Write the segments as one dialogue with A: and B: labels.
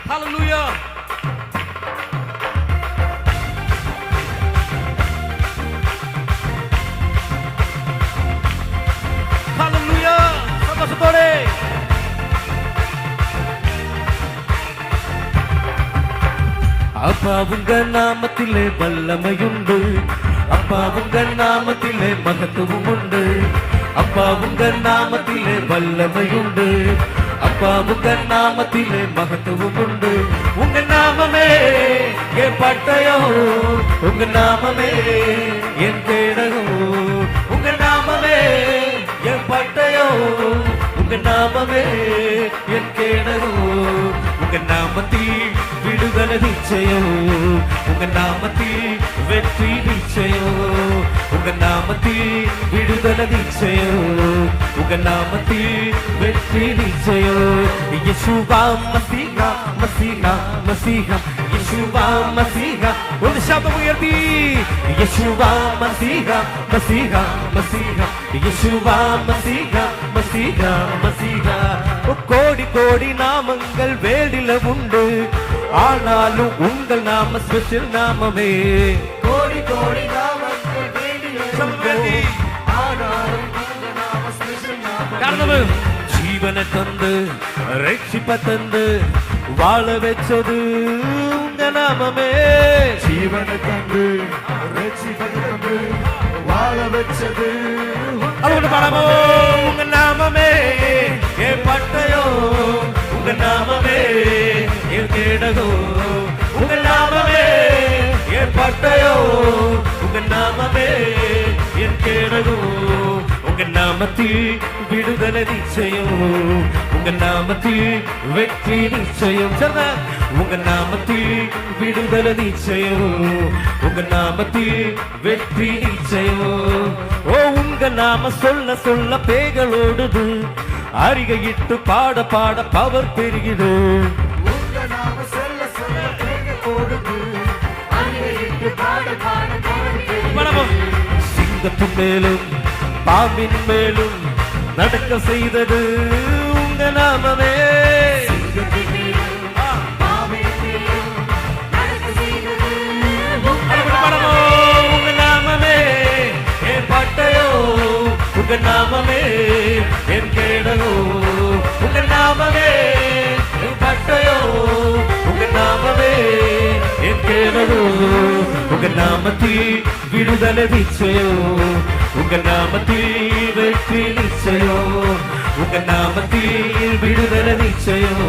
A: Hallelujah. Hallelujah. சந்தோஷத்தோட அப்பா உங்க நாமத்திலே வல்லமையுண்டு, அப்பா உங்க நாமத்திலே மகத்துவம் உண்டு, அப்பா உங்க நாமத்திலே வல்லமையுண்டு, அப்பா உங்க நாமத்திலே மகத்துவம் உண்டு. உங்க நாமமே என் பட்டயம், உங்க நாமமே என் கேடகம், உங்க நாமமே என் பட்டயம், உங்க நாமமே என் கேடகம். உங்க நாமத்தில் விடுதலை நிச்சயம், உங்க நாமத்தில் வெற்றி நிச்சயம், உங்க நாமத்தில் விடுதலை நிச்சயம், உங்க நாமத்தில் வெற்றி நிச்சயம். இயேசுவா மசீஹா மசீஹா மசீஹா, இயேசுவா மசீஹா. ஒரு சப்தம் உயர்த்தி இயேசுவா மசீஹா மசீஹா மசீஹா, இயேசுவா மசீஹா மசீஹா மசீஹா. கோடி கோடி நாமங்கள் வேடில உண்டு, ஆனாலும் உங்கள் நாம ஸ்பெஷல் நாமமே.
B: கோடி கோடி நாமங்கள் வேண்டிய ஆனாலும் உங்கள் நாம ஸ்பெஷல் நாமமே.
A: ஜீவனை தந்து ரட்சிப்ப தந்து வாழ வச்சது உங்க நாமமே.
B: ஜீவனை தந்து ரட்சிப்ப தந்து வாழ வச்சது
A: படமோ உங்க நாமமே என் பட்டயோ, உங்க நாமமே என் கேடகோ, உங்க நாமமே என் பட்டயோ, உங்க நாமமே என் கேடகோ. உங்க நாமத்தில் விடுதலை நிச்சயம், உங்க நாமத்தில் வெற்றி நிச்சயம். உங்க நாமத்தில் விடுதலை நிச்சயம், உங்க நாமத்தில் வெற்றி நிச்சயம். ஓ உங்க நாம சொல்ல சொல்ல பேய்களோடுது, அருகையிட்டு பாட பாட பவர் பெருகிது.
B: உங்க நாம சொல்ல சொல்ல பேய்கள் ஓடுது, அருகையிட்டு பாட பாட பவர் பெருகிது.
A: சிங்கத்தின் மேலும் பாம்பின் மேலும் நடக்க செய்தது உங்க நாமமே.
B: சிங்கத்தின் மேலும் பாம்பின் மேலும் நடக்க செய்தது
A: படமோ உங்க நாமமே என் பட்டயோ, உங்க நாமமே என் கேடகோ, உங்க நாமமே என் பட்டயோ, உங்க நாமமே என் கேடகோ. உங்க நாமத்தில் விடுதலை நிச்சயம், உங்க நாமத்தில் வெற்றி நிச்சயம், உங்க நாமத்தில் விடுதலை நிச்சயம்,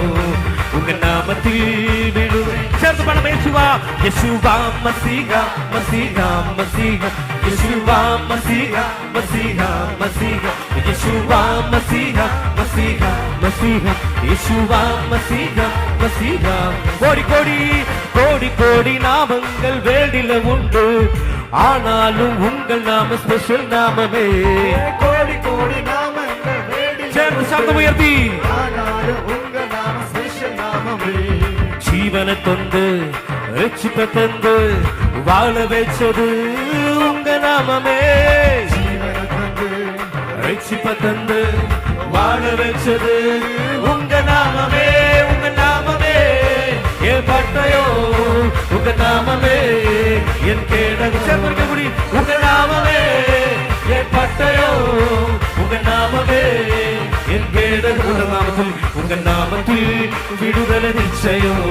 A: உங்க நாமத்தில் விடுதலை. சேர்ந்து பணம் இயேசுவா இயேசுவா மசீஹா மசீஹா மசீஹா, இயேசுவா மசீஹா மசீஹா மசீஹா, இயேசுவா மசீஹா மசீஹா மசீஹா, இயேசுவா மசீஹா மசீஹா. கோடி கோடி கோடி கோடி நாமங்கள் வேடில உண்டு, ஆனாலும் உங்கள் நாம ஸ்பெஷல் நாமமே.
B: கோடி கோடி நாமங்கள் வேண்டிய
A: சேர்ந்து சப்தம் உயர்த்தி
B: ஆனாலும் உங்கள் நாம ஸ்பெஷல் நாமமே.
A: ஜீவனை தந்து ரட்சிப்ப தந்து வாழ வச்சது உங்க நாமமே.
B: ஜீவனை தந்து
A: ரட்சிப்ப தந்து வாழ வச்சது உங்க நாமமே. உங்க நாமமே என் பட்டயோ, உங்க நாமமே என் கேடகம். சேர்ந்து முடி உங்க நாமமே என் பட்டயோ, உங்க நாமமே என் கேடகம். உங்க நாமத்தில் உங்க நாமத்தில் விடுதலை நிச்சயம்,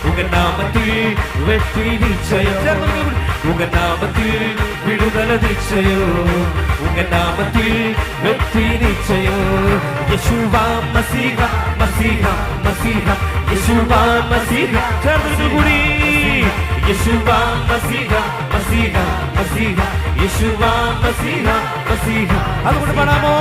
A: உங்க நாமத்தில் வெற்றி நிச்சயம். உங்க நாமத்தில் விடுதலை நிச்சயம், உங்க நாமத்தில் வெற்றி நிச்சயம். இயேசுவா மசீஹா மசீஹா மசீஹா, இயேசுவா மசீஹா. சேர்ந்து குடி இயேசுவா மசீஹா மசீஹா மசீஹா, இயேசுவா மசீஹா மசீஹா. அது கூட படாமோ